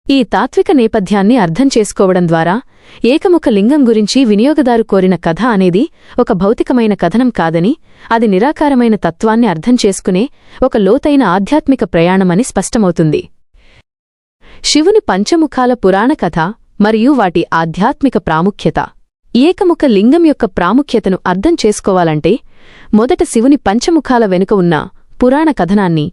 ఈ తాత్విక నేపథ్యాన్ని అర్థం చేసుకోవడం ద్వారా ఏకముఖ లింగం గురించి వినియోగదారు కోరిన కథ అనేది ఒక భౌతికమైన కథనం కాదని, అది నిరాకారమైన తత్వాన్ని అర్థం చేసుకునే ఒక లోతైన ఆధ్యాత్మిక ప్రయాణమని స్పష్టమవుతుంది. శివుని పంచముఖాల పురాణ కథ మరియు వాటి ఆధ్యాత్మిక ప్రాముఖ్యత. ఏకముఖ లింగం యొక్క ప్రాముఖ్యతను అర్థం చేసుకోవాలంటే మొదట శివుని పంచముఖాల వెనుక ఉన్న పురాణ కథనాన్ని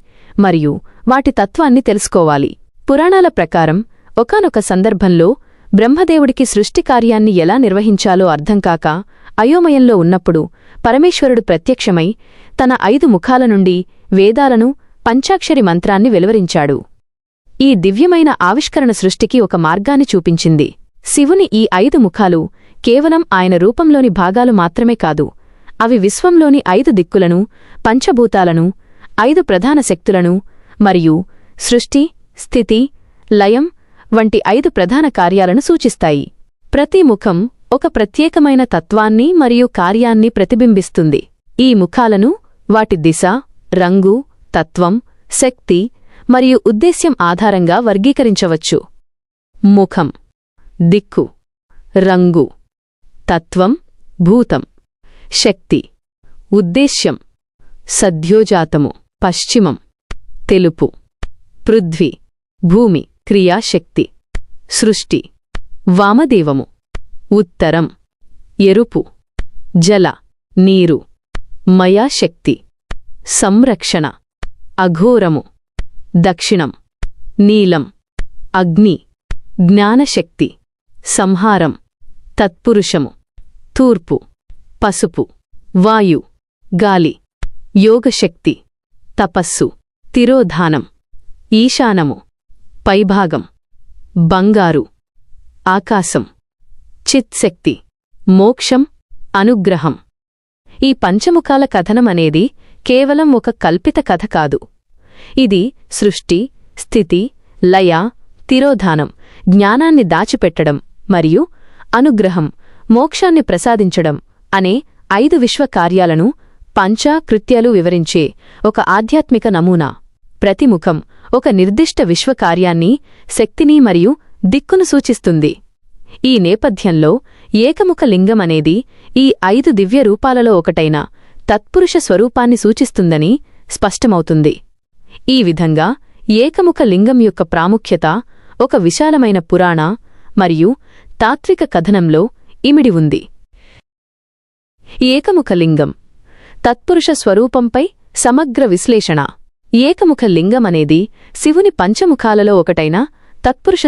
మరియు వాటి తత్వాన్ని తెలుసుకోవాలి. పురాణాల ప్రకారం ఒకానొక సందర్భంలో బ్రహ్మదేవుడికి సృష్టి కార్యాన్ని ఎలా నిర్వహించాలో అర్థంకాక అయోమయంలో ఉన్నప్పుడు పరమేశ్వరుడు ప్రత్యక్షమై తన 5 ముఖాల నుండి వేదాలను, పంచాక్షరి మంత్రాన్ని వెలువరించాడు. ఈ దివ్యమైన ఆవిష్కరణ సృష్టికి ఒక మార్గాన్ని చూపించింది. శివుని ఈ 5 ముఖాలు కేవలం ఆయన రూపంలోని భాగాలు మాత్రమే కాదు, అవి విశ్వంలోని 5 దిక్కులను, పంచభూతాలను, 5 ప్రధాన శక్తులను మరియు సృష్టి, స్థితి, లయం వంటి 5 ప్రధాన కార్యాలను సూచిస్తాయి. ప్రతి ముఖం ఒక ప్రత్యేకమైన తత్వాన్ని మరియు కార్యాన్ని ప్రతిబింబిస్తుంది. ఈ ముఖాలను వాటి దిశ, రంగు, తత్వం, శక్తి మరియు ఉద్దేశ్యం ఆధారంగా వర్గీకరించవచ్చు. ముఖం, దిక్కు, రంగు, తత్వం, భూతం, శక్తి, ఉద్దేశ్యం, సద్యోజాతము, పశ్చిమం, తెలుపు, పృథ్వీ, భూమి, క్రియాశక్తి, సృష్టి, వామదేవము, ఉత్తరం, ఎరుపు, జల, నీరు, మయాశక్తి, సంరక్షణ, అఘోరము, దక్షిణం, నీలం, అగ్ని, జ్ఞానశక్తి, సంహారం, తత్పురుషము, తూర్పు, పసుపు, వాయు, గాలి, యోగశక్తి, తపస్సు, తిరోధానం, ఈశానము, పైభాగం, బంగారు, ఆకాశం, చిత్శక్తి, మోక్షం, అనుగ్రహం. ఈ పంచముఖాల కథనమనేది కేవలం ఒక కల్పిత కథ కాదు. ఇది సృష్టి, స్థితి, లయ, తిరోధానం, జ్ఞానాన్ని దాచిపెట్టడం మరియు అనుగ్రహం, మోక్షాన్ని ప్రసాదించడం అనే 5 విశ్వకార్యాలను, పంచాకృత్యాలు వివరించే ఒక ఆధ్యాత్మిక నమూనా. ప్రతి ముఖం ఒక నిర్దిష్ట విశ్వకార్యాన్ని, శక్తిని మరియు దిక్కును సూచిస్తుంది. ఈ నేపథ్యంలో ఏకముఖ లింగం అనేది ఈ 5 దివ్య రూపాలలో ఒకటైన తత్పురుష స్వరూపాన్ని సూచిస్తుందని స్పష్టమవుతుంది. ఈ విధంగా ఏకముఖ లింగం యొక్క ప్రాముఖ్యత ఒక విశాలమైన పురాణ మరియు తాత్విక కథనంలో ఇమిడి ఉంది. ఏకముఖ లింగం, తత్పురుష స్వరూపంపై సమగ్ర విశ్లేషణ. ఏకముఖ లింగమనేది శివుని పంచముఖాలలో ఒకటైన తత్పురుష